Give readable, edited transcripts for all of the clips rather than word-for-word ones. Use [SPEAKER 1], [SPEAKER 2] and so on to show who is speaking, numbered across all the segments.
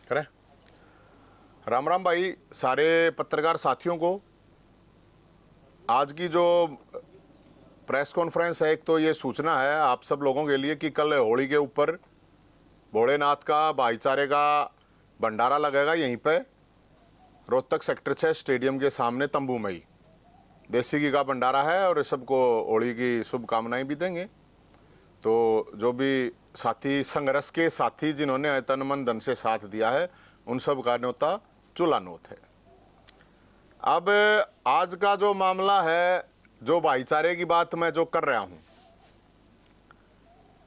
[SPEAKER 1] करें। राम राम भाई, सारे पत्रकार साथियों को। आज की जो प्रेस कॉन्फ्रेंस है, एक तो ये सूचना है आप सब लोगों के लिए कि कल होली के ऊपर भोलेनाथ का भाईचारे का भंडारा लगेगा यहीं पे रोहतक सेक्टर 6 स्टेडियम के सामने तंबू में ही। देसी घी का भंडारा है और सबको होली की शुभकामनाएं भी देंगे। तो जो भी साथी, संघर्ष के साथी जिन्होंने तन मन धन से साथ दिया है, उन सब का न्योता चुला नोत है। अब आज का जो मामला है, जो भाईचारे की बात मैं जो कर रहा हूं,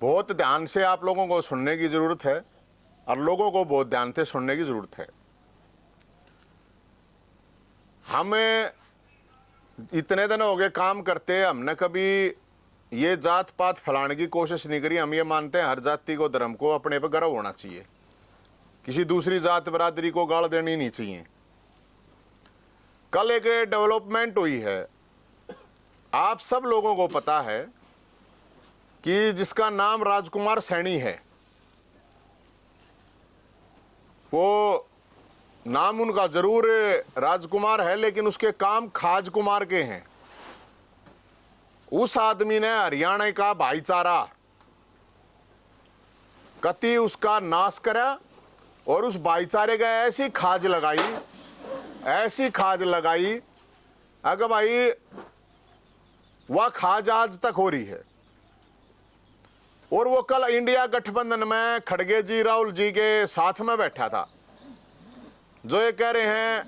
[SPEAKER 1] बहुत ध्यान से आप लोगों को सुनने की जरूरत है और लोगों को बहुत ध्यान से सुनने की जरूरत है। हमें इतने दिन हो गए काम करते, हमने कभी ये जात पात फैलाने की कोशिश नहीं करी। हम ये मानते हैं हर जाति को, धर्म को अपने पे गर्व होना चाहिए, किसी दूसरी जात बरादरी को गाल देनी नहीं चाहिए। कल एक डेवलपमेंट हुई है, आप सब लोगों को पता है कि जिसका नाम राजकुमार सैनी है, वो नाम उनका जरूर राजकुमार है लेकिन उसके काम खाज कुमार के हैं। उस आदमी ने हरियाणा का भाईचारा कति उसका नाश करा और उस भाईचारे का ऐसी खाज लगाई, अगर भाई वह खाज आज तक हो रही है। और वो कल इंडिया गठबंधन में खड़गे जी, राहुल जी के साथ में बैठा था, जो ये कह रहे हैं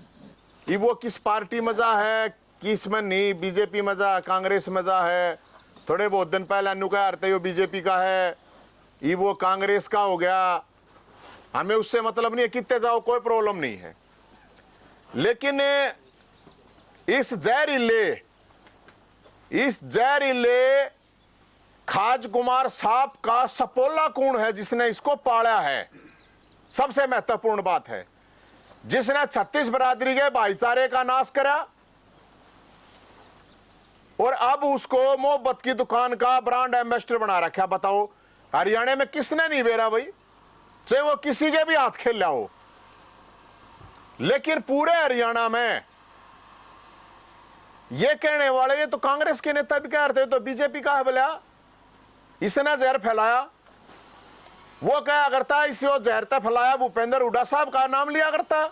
[SPEAKER 1] कि वो किस पार्टी में जा है, किस में नहीं, बीजेपी में जा, कांग्रेस में जा है। थोड़े बहुत दिन पहले अनु का अर्थ वो बीजेपी का है, ये वो कांग्रेस का हो गया। हमें उससे मतलब नहीं है, कितने जाओ कोई प्रॉब्लम नहीं है। लेकिन इस जहरीले खाज कुमार साहब का सपोला कौन है जिसने इसको पाला है? सबसे महत्वपूर्ण बात है, जिसने 36 बरादरी के भाईचारे का नाश करा और अब उसको मोहब्बत की दुकान का ब्रांड एम्बेसडर बना रखा। बताओ हरियाणा में किसने नहीं बेरा भाई, चाहे वो किसी के भी हाथ खेल लाओ। लेकिन पूरे हरियाणा में ये कहने वाले, ये तो कांग्रेस के नेता भी कह रहे थे, तो बीजेपी का है बोला, इसने जहर फैलाया। वो क्या करता, इसी जहर तक फैलाया भूपेंद्र हुड्डा साहब का नाम लिया करता।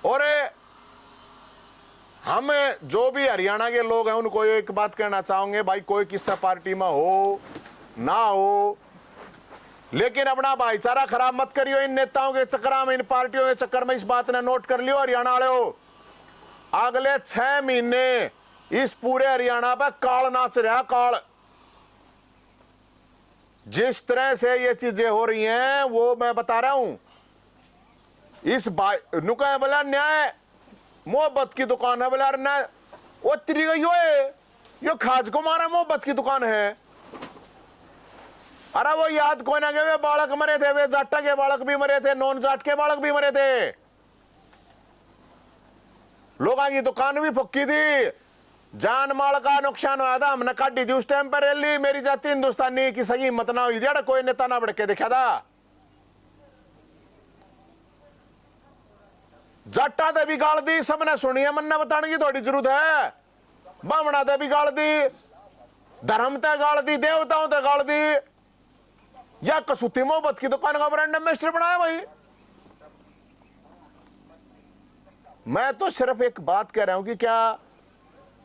[SPEAKER 1] और हम जो भी हरियाणा के लोग हैं उनको एक बात कहना चाहूंगे, भाई कोई किसी पार्टी में हो ना हो, लेकिन अपना भाईचारा खराब मत करियो इन नेताओं के चक्कर में, इन पार्टियों के चक्कर में। इस बात ने नोट कर लियो हरियाणा वाले हो, अगले 6 महीने इस पूरे हरियाणा पे काल नाच रहा काल। जिस तरह से ये चीजें हो रही हैं वो मैं बता रहा हूं। इस नुका बोला न्याय मोहब्बत की दुकान है, बोला न्याय वो यो खाज को मारा मोहब्बत की दुकान है। अरे वो याद कोई ना, वे बालक मरे थे, वे जाटा के बालक भी मरे थे, नॉन जाट के बालक भी मरे थे, लोगों की दुकान भी फुक्की थी, जान माल का नुकसान हुआ था। हमने काटी थी उस टाइम पर रैली, मेरी जाति हिंदुस्तानी की सही हिम्मत ना हुई थी, कोई नेता ना बढ़ के देखा था। जाटा दे भी गाल दी, सबने सुनी है, मन्ना बताने की थोड़ी जरूरत है। बामणा दे भी गाल दी, धर्म ते गाल दी, देवताओं ते गाल दी, या कसूती मोहब्बत की दुकान का ब्रांड एम्बेसडर बनाया भाई। मैं तो सिर्फ एक बात कह रहा हूं कि क्या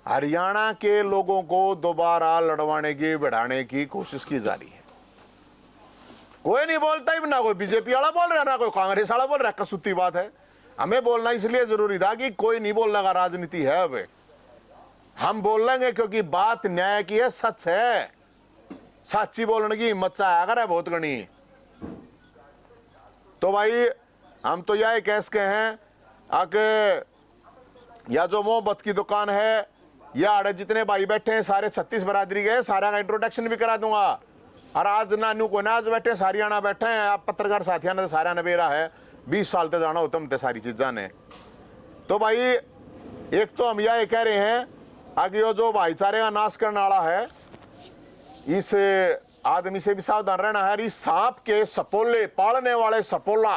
[SPEAKER 1] हरियाणा के लोगों को दोबारा लड़वाने की, बढ़ाने की कोशिश की जा रही है? कोई नहीं बोलता ही, ना कोई बीजेपी वाला बोल रहा है, ना कोई कांग्रेस वाला बोल रहा है। कसूती बात है, हमें बोलना इसलिए जरूरी था कि कोई नहीं बोलने का राजनीति है। अब हम बोल लेंगे क्योंकि बात न्याय की है, सच है, सच्ची बोलने की हिम्मत चाहे अगर है बहुत गणी। तो भाई हम तो यह कह के हैं आके या जो मोहब्बत की दुकान है, या आड़े जितने भाई बैठे हैं सारे 36 बरादरी के, सारा का इंट्रोडक्शन भी करा दूंगा। और आज नानू को ना आज बैठे हरियाणा बैठे हैं, आप पत्रकार साथियों ने सारा नबेरा है, 20 साल तक जाना होता हमते सारी चीज़ जाने। तो भाई एक तो हम यह कह रहे हैं आगे जो भाईचारे का नाश करने वाला है, इस आदमी से भी सावधान रहना है। इस सांप के सपोले पालने वाले सपोला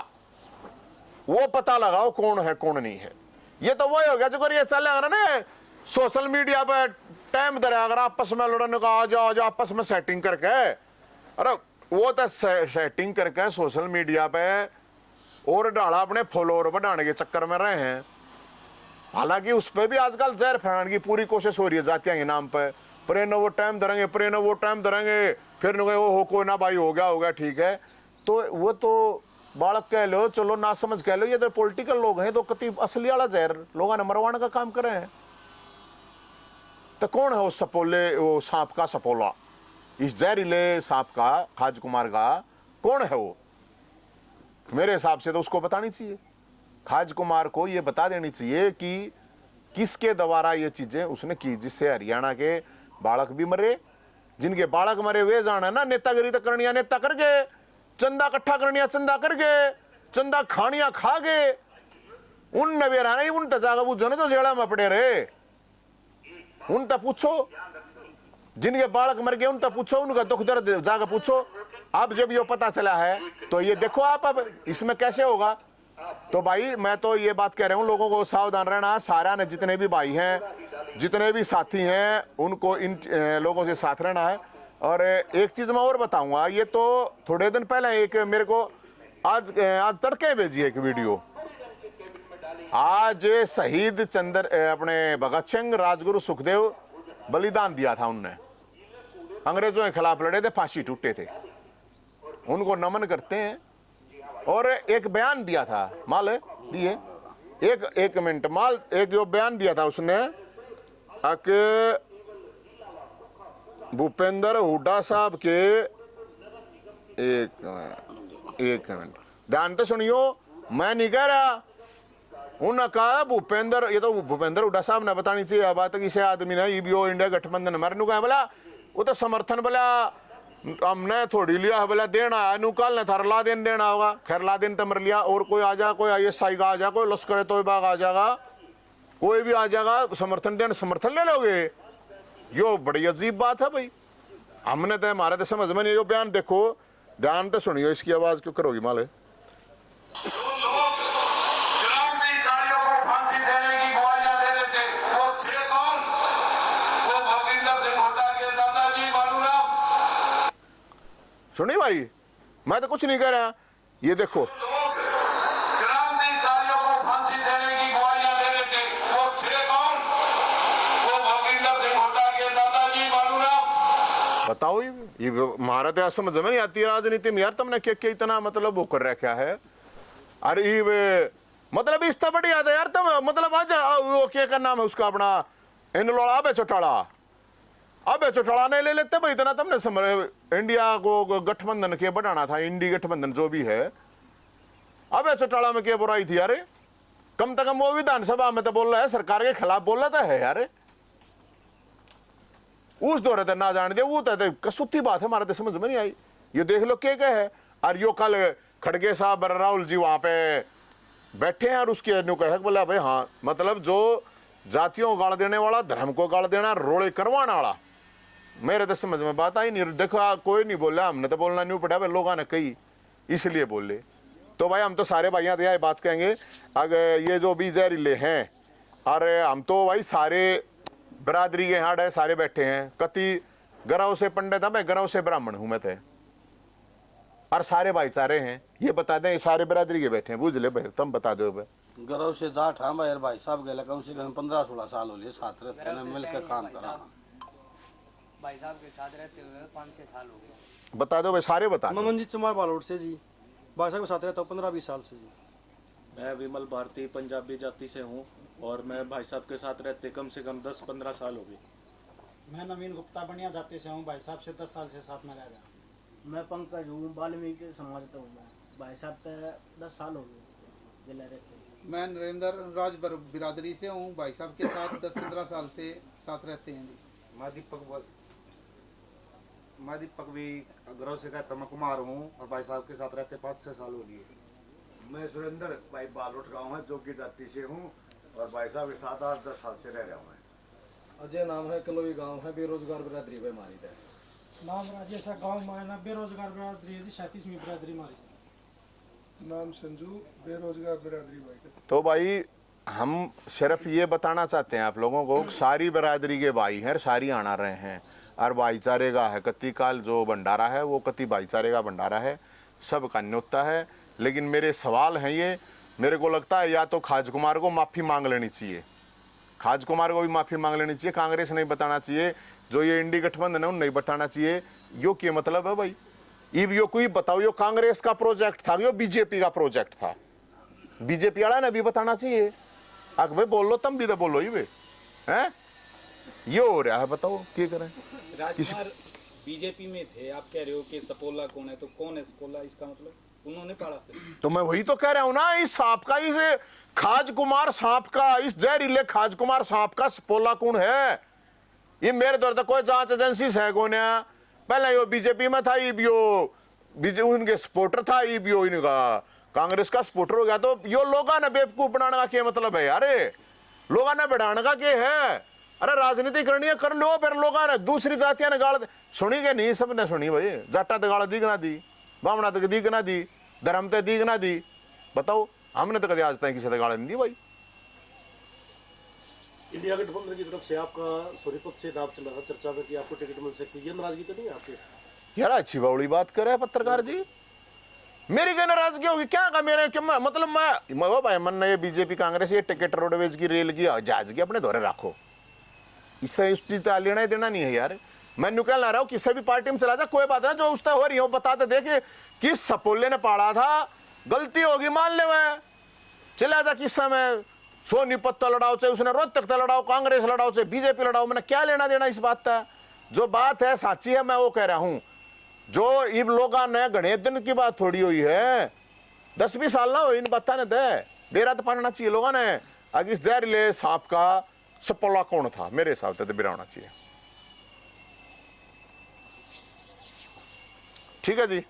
[SPEAKER 1] वो पता लगाओ कौन है कौन नहीं है। ये तो वही हो गया जो ये चले अगर ना सोशल मीडिया पे टाइम दे अगर आपस में लड़ने का आ जाओ आपस में सेटिंग करके, अरे वो तो सेटिंग करके सोशल मीडिया पे और डाला अपने फॉलोअर बढ़ाने के चक्कर में रहे हैं। हालांकि उस पर भी आजकल जहर फैलाने की पूरी कोशिश हो रही है जातियां के नाम पे। प्रे न वो टाइम धरेंगे, प्रे न वो टाइम धरेंगे, फिर वो हो कोई ना भाई हो गया ठीक है। तो वो तो बालक कह लो, चलो ना समझ कह लो, ये तो पॉलिटिकल लोग हैं तो कति असली वाला जहर लोगों ने मरवाने का काम कर रहे हैं। तो कौन है वो सपोले, वो सांप का सपोला, इस जहरीले सांप का खाज कुमार का कौन है वो? मेरे हिसाब से तो उसको बतानी चाहिए, खाज कुमार को ये बता देनी चाहिए कि किसके द्वारा ये चीजें उसने की जिससे हरियाणा के बालक भी मरे। जिनके बालक मरे वे जाना ना नेतागिरी तो करनिया नेता कर गए, चंदा इकट्ठा करनिया चंदा कर गए, चंदा खानिया खा गए। उन नवेरा नहीं उन तजागा बुझो ना जो जेड़ा में पड़े रहे, उन तक पूछो। जिनके बालक मर गए उन तक पूछो, उनका दुख दर्द जाकर पूछो। अब जब ये पता चला है तो ये देखो आप अब इसमें कैसे होगा। तो भाई मैं तो ये बात कह रहा हूं लोगों को सावधान रहना। सारा ने जितने भी भाई हैं जितने भी साथी हैं उनको इन लोगों से साथ रहना है। और एक चीज मैं और बताऊंगा, ये तो थोड़े दिन पहले एक मेरे को आज तड़के भेजी एक वीडियो। आज शहीद अपने भगत सिंह राजगुरु सुखदेव बलिदान दिया था उनने, अंग्रेजों के खिलाफ लड़े थे, फांसी टूटे थे, उनको नमन करते हैं। और एक बयान दिया था माल दिए एक मिनट माल एक जो बयान दिया था उसने कि भूपेंद्र हुड्डा साहब के एक मिनट ध्यान तो सुनियो, मैं नहीं कह रहा। उन्होंने कहा भूपेंद्र, ये तो भूपेंद्र हुड्डा साहब ने बतानी चाहिए बात किसी आदमी ने ईबीओ इंडिया गठबंधन मरने कहा बोला वो तो समर्थन बोला हमने थोड़ी लिया बोला देना है कल ने थार लादेन देना होगा। खैर लादेन तो मर लिया, और कोई आ जा, कोई ISI का आ जा, कोई लश्कर तोयबा का आ जाएगा, कोई भी आ जाएगा समर्थन देने, समर्थन ले लोगे। यो बड़ी अजीब बात है भाई। हमने तो हमारे तो समझ में नहीं। यो बयान देखो, ध्यान तो सुनियो, इसकी आवाज क्यों करोगी माले। सुनी भाई, मैं तो कुछ नहीं कह रहा, ये देखो क्रांतिकारियों को फांसी देने की गवाहियां दे रहे थे, वो थे कौन? वो भूपेंद्र सिंह हुड्डा के दादाजी बालूराम। बताओ ये हमारा तो समझ में नहीं आती राजनीति में यार, तुमने क्या इतना मतलब वो कर रखा है। अरे ये मतलब इस तरह बढ़िया था यार तुम, मतलब आज वो क्या नाम है उसका अपना इन लोड़ा बे चौटाला, अब चौटाला नहीं ले लेते भाई इतना तुमने इंडिया को गठबंधन के बढ़ाना था, इंडी गठबंधन जो भी है। अब चौटाला में क्या बुराई थी यार? कम से कम वो विधानसभा में तो बोल रहा है, सरकार के खिलाफ बोल रहा है यार। उस दौरे तो ना जान दे, वो तो कसूती बात है, हमारे तो समझ में नहीं आई। ये देख लो क्या है। और यो कल खड़गे साहब राहुल जी वहां पे बैठे हैं और उसके कहे बोला भाई हाँ, मतलब जो जातियों को गाड़ देने वाला, धर्म को गाड़ देना, रोड़े करवाने वाला, मेरे तो समझ में बात आई नहीं। देखो कोई नहीं बोला, हमने तो बोलना नहीं पड़ा, लोगों ने कही इसलिए बोले। तो भाई हम तो सारे भाइयां दिया बात कहेंगे, अगर ये जो भी जहरीले हैं, अरे हम तो भाई सारे बरादरी के हाड़ है, सारे बैठे हैं। कति गराव से पंडित है, मैं गराव से ब्राह्मण हूं मैं तो, और सारे भाईचारे हैं। ये बता दें, सारे बरादरी के बैठे हैं, बुझ ले भाई, तुम बता दो भाई।
[SPEAKER 2] गराव से जाट हाँ भाई साहब गए कम से कम 15-16 साल हो लिए साथ रहते हैं, मिलकर काम करा।
[SPEAKER 3] भाई साहब के साथ रहते हुए 5-6 साल हो गए।
[SPEAKER 1] बता दो भाई, सारे बता दो।
[SPEAKER 4] मनजीत चमार बालोट से जी, भाई साहब के साथ रहता हूँ 15-20 साल से जी।
[SPEAKER 5] मैं विमल भारती पंजाबी जाति से हूँ और मैं भाई साहब के साथ रहते कम से कम 10-15 साल हो गए।
[SPEAKER 6] मैं नवीन गुप्ता बनिया जाति से हूँ, भाई साहब से 10 साल से साथ में रह रहा हूँ।
[SPEAKER 7] मैं पंकज हूँ, वाल्मीकि समाज का हूँ। मैं भाई साहब का 10 साल हो गए जिला रहते।
[SPEAKER 8] मैं नरेंद्र राज बिरादरी से हूँ, भाई साहब के साथ 10-15 साल से साथ रहते हैं जी।
[SPEAKER 9] मैं दीपक भी गौरव से कहता मैं कुमार हूँ और भाई साहब के साथ रहते 5-6 साल हो गए।
[SPEAKER 10] मैं सुरेंद्र भाई बालोट गाँव है, जोगी जाति से हूँ और भाई साहब के साथ 8-10 साल से रह रहा हूँ।
[SPEAKER 11] अजय नाम है, कलोई गांव है, बेरोजगार बिरादरी पे हमारी है।
[SPEAKER 6] नाम राजेश है, गाँव मायना बेरोजगार बिरादरी है, 37वीं बिरादरी मारी।
[SPEAKER 4] नाम संजू, बेरोजगार बिरादरी भाई।
[SPEAKER 1] तो भाई हम सिर्फ ये बताना चाहते हैं आप लोगों को, सारी बिरादरी के भाई हैं, सारी आना रहे हैं, और भाईचारे का है कति काल जो भंडारा है वो कति भाईचारे का भंडारा है, सब का न्योता है। लेकिन मेरे सवाल हैं ये, मेरे को लगता है या तो खाज कुमार को माफ़ी मांग लेनी चाहिए, खाज कुमार को भी माफ़ी मांग लेनी चाहिए, कांग्रेस नहीं बताना चाहिए, जो ये इंडी गठबंधन है उन्हें नहीं बताना चाहिए। यो क्या मतलब है भाई? इब यो कोई बताओ, यो कांग्रेस का प्रोजेक्ट था, यो बीजेपी का प्रोजेक्ट था, बीजेपी वाला ने भी बताना चाहिए। अक भाई बोल लो, तुम भी तो बोलो ही वे हैं, ये हो रहा है, बताओ क्या करें।
[SPEAKER 11] राजकुमार बीजेपी में थे, आप कह रहे हो कि सपोला कौन है, तो कौन है सपोला? इसका मतलब उन्होंने पाड़ा फिर?
[SPEAKER 1] तो मैं वही तो कह रहा हूं ना, इस सांप का, इस खाज कुमार सांप का, इस जहरीले खाज कुमार सांप का सपोला कौन है? ये मेरे दौर तक कोई जांच एजेंसी है कौन है? पहले यो बीजेपी में था, यो उनके सपोर्टर था, यो इनका कांग्रेस का सपोर्टर हो गया। तो यो लोगों ने बेवकूफ बनाने का क्या मतलब है यार? लोगों ने बढ़ाने का क्या है? अरे राजनीति करनी है कर लो, फिर लोगों ने दूसरी जातियां ने गाल सुनी के नहीं, सब ने सुनी भाई। जाटा तो गाल दी ना दी, बामना तक दी ना दी, धर्म तो दी ना दी, बताओ। हमने तो कभी आज तक किसी से गाल नहीं दी भाई।
[SPEAKER 12] इंडिया गठबंधन की तरफ से आपका सोनीपत से दाव चल रहा था चर्चा में कि आपको टिकट मिल सकती है, नाराजगी तो नहीं है आपके?
[SPEAKER 1] यार अच्छी बावड़ी बात करे पत्रकार जी, मेरी क्या नाराजगी होगी? क्या का मेरे क्या मतलब? मैं भाई मन ने ये बीजेपी कांग्रेस ये टिकट रोडवेज की रेल की जहाज की अपने दौरे रखो, इससे इस चीज का लेना देना नहीं है यार। मैं निकल ना रहा हूँ, किसी भी पार्टी में चला जा, कोई बात ना, जो उसका हो रही हो बताते देखे किस सपोले ने पाड़ा था, गलती होगी मान ले, वह चला जा किस समय सोनीपत तो लड़ाओ चाहे उसने रोहतक तो लड़ाओ, कांग्रेस लड़ाओ चाहे बीजेपी लड़ाओ, मैंने क्या लेना देना इस बात का? जो बात है साची है, मैं वो कह रहा हूं। जो इन लोगों ने गणे दिन की बात थोड़ी हुई है, 10-20 साल ना हो इन बात ने दे डेरा तो पाना चाहिए लोगों ने। अगर इस जहरीले सांप का सपोला कौन था? मेरे हिसाब से तो बिरा होना चाहिए। ठीक है जी।